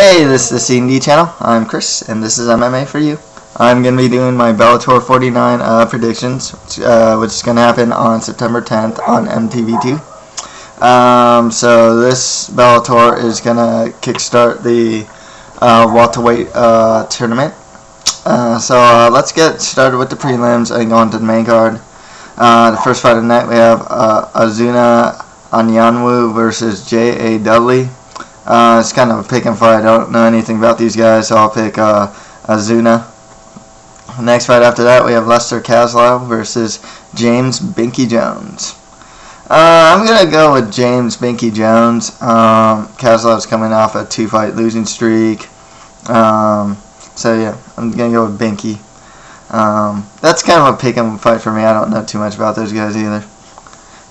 Hey, this is the C&D channel. I'm Chris, and this is MMA for you. I'm going to be doing my Bellator 49 predictions, which is going to happen on September 10th on MTV2. So this Bellator is going to kickstart the Welterweight Tournament. So let's get started with the prelims and go on to the main card. The first fight of the night, we have Azuna Anyanwu versus J.A. Dudley. It's kind of a pick and fight. I don't know anything about these guys, so I'll pick Azuna. Next fight after that, we have Lester Caslow versus James Binky Jones. I'm going to go with James Binky Jones. Caslow's coming off a 2-fight losing streak. So yeah, I'm going to go with Binky. That's kind of a pick and fight for me. I don't know too much about those guys either.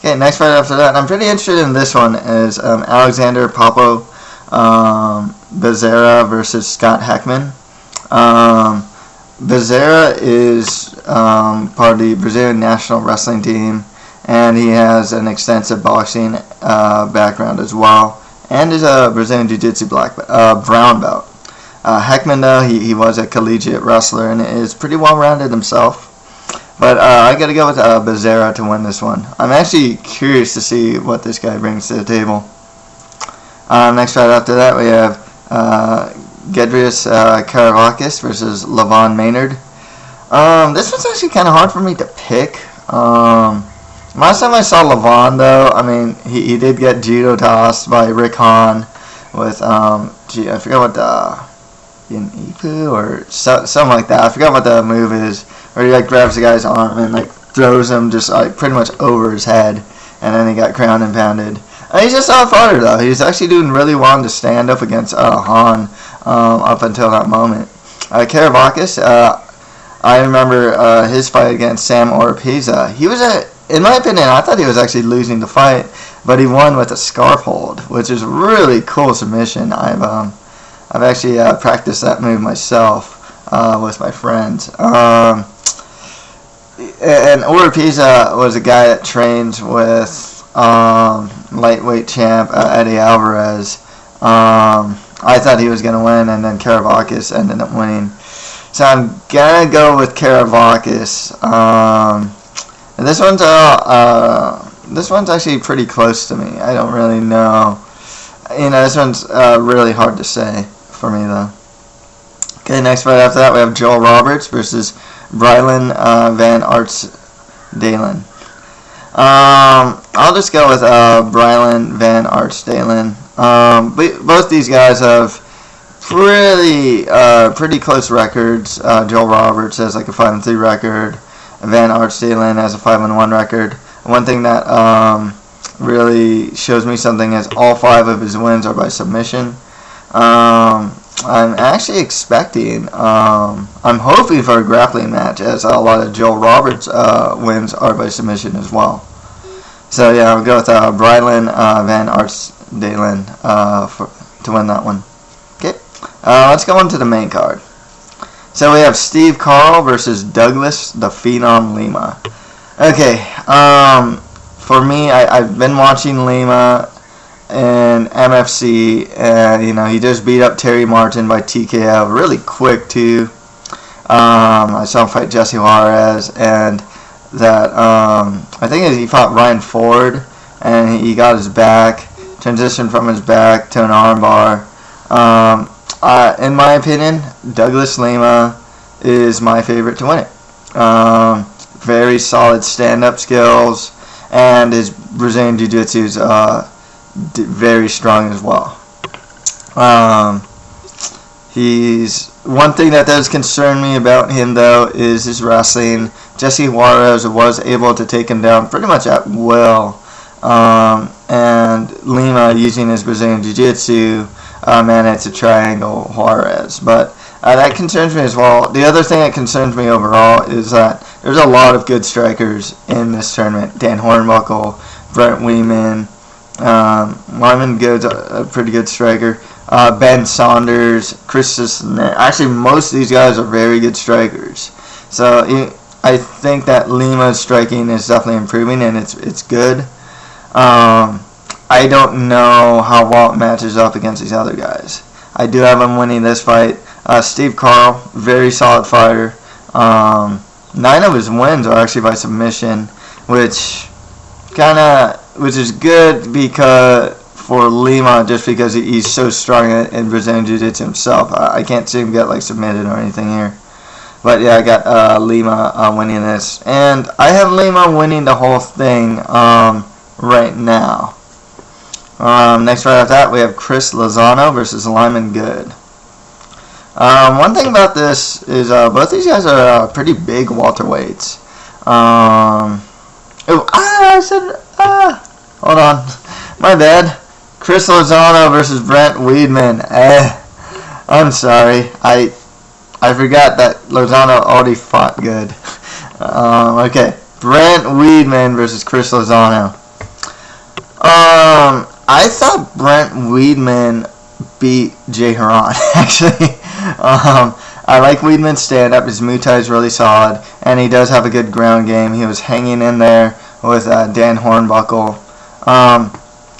Okay, next fight after that, and I'm pretty interested in this one, is Alexander Papo Bezerra versus Scott Heckman. Bezerra is part of the Brazilian national wrestling team, and he has an extensive boxing background as well, and is a Brazilian Jiu-Jitsu brown belt. Heckman, though, he was a collegiate wrestler and is pretty well-rounded himself. But I got to go with Bezerra to win this one. I'm actually curious to see what this guy brings to the table. Next fight after that, we have Gedrius Karavakis versus Lavon Maynard. This one's actually kind of hard for me to pick. Last time I saw Lavon, though, I mean, he did get judo tossed by Rick Hahn with, I forgot what the, Ipu or something like that. I forgot what the move is, where he like grabs the guy's arm and like throws him just like pretty much over his head, and then he got ground and pounded. He's a solid fighter, though. He's actually doing really well to stand up against Hahn up until that moment. Karavakis, I remember his fight against Sam Oropeza. He was in my opinion, I thought he was actually losing the fight, but he won with a scarf hold, which is really cool submission. I've actually practiced that move myself with my friends. And Oropeza was a guy that trains with lightweight champ Eddie Alvarez. I thought he was going to win, and then Karavakis ended up winning. So I'm going to go with Karavakis. And this one's actually pretty close to me. I don't really know. This one's really hard to say for me, though. Okay, next fight after that, we have Joel Roberts versus Brylan Van Arts-Dalen. I'll just go with Brylan Van Arts-Dalen. Both these guys have pretty close records. Joel Roberts has like a 5-3 record. Van Arts-Dalen has a 5-1 record. One thing that really shows me something is all 5 of his wins are by submission. I'm actually expecting, I'm hoping for a grappling match, as a lot of Joel Roberts' wins are by submission as well. So yeah, I'll go with Brylan Van Arts-Dalen to win that one. Okay, let's go on to the main card. So we have Steve Carl versus Douglas the Phenom Lima. Okay, for me, I've been watching Lima in MFC, and he just beat up Terry Martin by TKO really quick too. I saw him fight Jesse Juarez, and that I think he fought Ryan Ford, and he got his back, transitioned from his back to an armbar. In my opinion, Douglas Lima is my favorite to win it. Very solid stand-up skills, and his Brazilian Jiu-Jitsu is very strong as well. He's one thing that does concern me about him, though, is his wrestling. Jesse Juarez was able to take him down pretty much at will, and Lima, using his Brazilian Jiu-Jitsu, managed to triangle Juarez. But that concerns me as well. The other thing that concerns me overall is that there's a lot of good strikers in this tournament. Dan Hornbuckle, Brent Weedman, Lyman Good's a pretty good striker. Ben Saunders, Chris Cisneros. Actually, most of these guys are very good strikers. So I think that Lima's striking is definitely improving, and it's good. I don't know how well it matches up against these other guys. I do have him winning this fight. Steve Carl, very solid fighter. 9 of his wins are actually by submission, which is good because for Lima, just because he's so strong in Brazilian Jiu-Jitsu himself. I can't see him get like submitted or anything here. But yeah, I got Lima winning this, and I have Lima winning the whole thing right now. Next fight after that, we have Chris Lozano versus Lyman Good. One thing about this is both these guys are pretty big welterweights. Hold on, my bad. Chris Lozano versus Brent Weedman. I'm sorry, I forgot that Lozano already fought Good. Okay, Brent Weedman versus Chris Lozano. I thought Brent Weedman beat Jay Haran, actually. I like Weedman's stand-up. His Muay Thai is really solid, and he does have a good ground game. He was hanging in there with Dan Hornbuckle.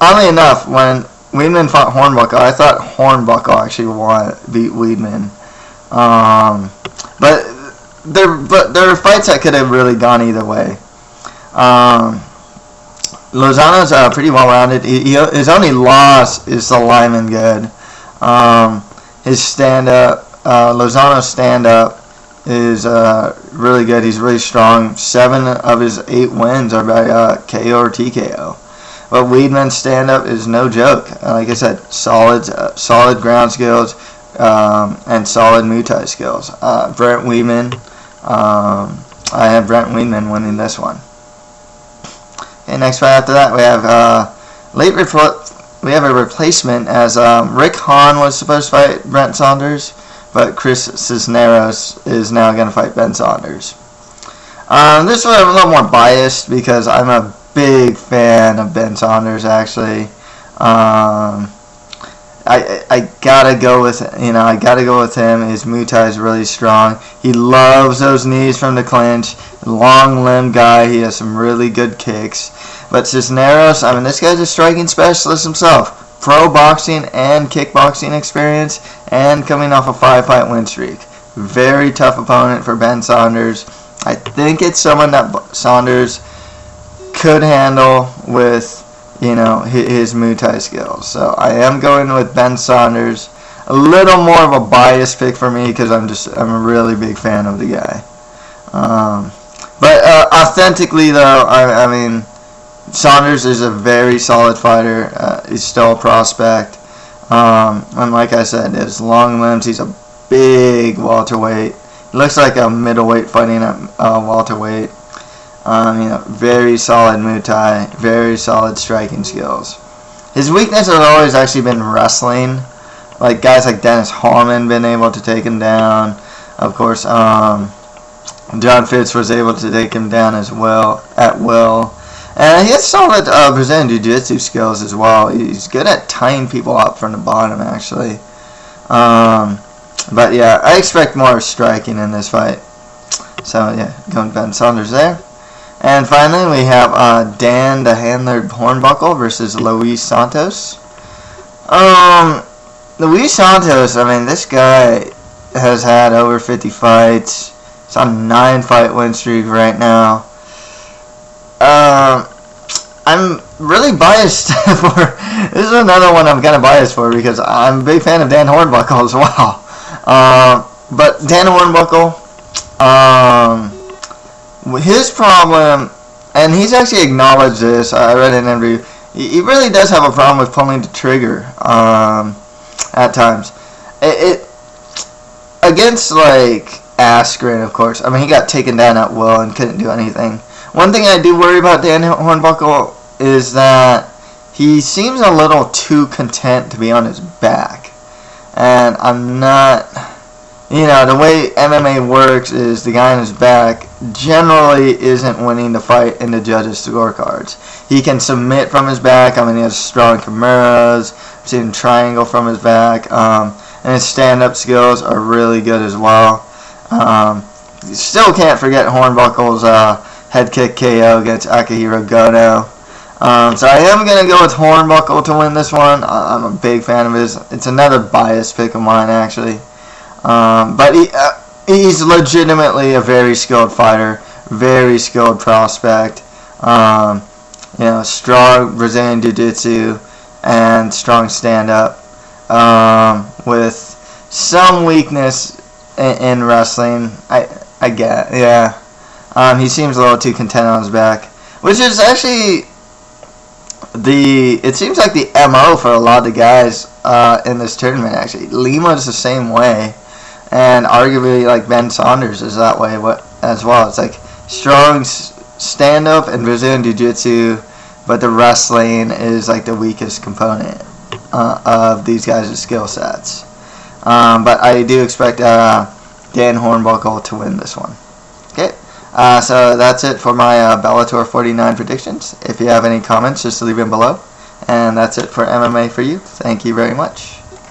Oddly enough, when Weedman fought Hornbuckle, I thought Hornbuckle actually beat Weedman. But there are fights that could have really gone either way. Lozano's pretty well-rounded. His only loss is the Lyman Good. His stand-up, Lozano's stand-up is really good. He's really strong. 7 of his 8 wins are by KO or TKO. But Weedman's stand-up is no joke. Like I said, solid ground skills and solid Muay Thai skills. Brent Weedman. I have Brent Weedman winning this one. Okay, next fight after that, we have we have a replacement, as Rick Hahn was supposed to fight Brent Saunders, but Chris Cisneros is now going to fight Ben Saunders. This one I'm a little more biased because I'm a big fan of Ben Saunders, actually. I gotta go with him. His Muay Thai is really strong. He loves those knees from the clinch. Long limb guy. He has some really good kicks. But Cisneros, I mean, this guy's a striking specialist himself. Pro boxing and kickboxing experience, and coming off a 5-fight win streak. Very tough opponent for Ben Saunders. I think it's someone that Saunders could handle with, his Muay Thai skills. So I am going with Ben Saunders. A little more of a biased pick for me because I'm a really big fan of the guy. But authentically, though, I mean, Saunders is a very solid fighter. He's still a prospect. And like I said, his long limbs. He's a big welterweight. He looks like a middleweight fighting at welterweight. Very solid Muay Thai, very solid striking skills. His weakness has always actually been wrestling. Like guys like Dennis Harmon been able to take him down. Of course, John Fitz was able to take him down as well at will. And he has solid Brazilian Jiu-Jitsu skills as well. He's good at tying people up from the bottom, actually. But yeah, I expect more striking in this fight. So yeah, going Ben Saunders there. And finally, we have Dan the Handler Hornbuckle versus Luis Santos. Luis Santos, I mean, this guy has had over 50 fights. He's on a 9-fight win streak right now. I'm really biased for... This is another one I'm kind of biased for because I'm a big fan of Dan Hornbuckle as well. But Dan Hornbuckle... his problem, and he's actually acknowledged this, I read an interview, he really does have a problem with pulling the trigger at times. Against, like, Askren, of course, I mean, he got taken down at will and couldn't do anything. One thing I do worry about Dan Hornbuckle is that he seems a little too content to be on his back. And I'm not... the way MMA works is the guy on his back generally isn't winning the fight in the judges' scorecards. He can submit from his back. I mean, he has strong Kimuras. I've seen him triangle from his back. And his stand-up skills are really good as well. You still can't forget Hornbuckle's head kick KO against Akihiro Goto. So I am going to go with Hornbuckle to win this one. I'm a big fan of his. It's another biased pick of mine, actually. But he's legitimately a very skilled fighter, very skilled prospect. Strong Brazilian Jiu-Jitsu and strong stand-up, with some weakness in wrestling. I get, yeah. He seems a little too content on his back, which is actually it seems like the MO for a lot of the guys in this tournament. Actually, Lima is the same way, and arguably like Ben Saunders is that way as well. It's like strong stand-up and Brazilian Jiu-Jitsu, but the wrestling is like the weakest component of these guys' skill sets. But I do expect Dan Hornbuckle to win this one. Okay, so that's it for my Bellator 49 predictions. If you have any comments, just leave them below. And that's it for MMA for you. Thank you very much.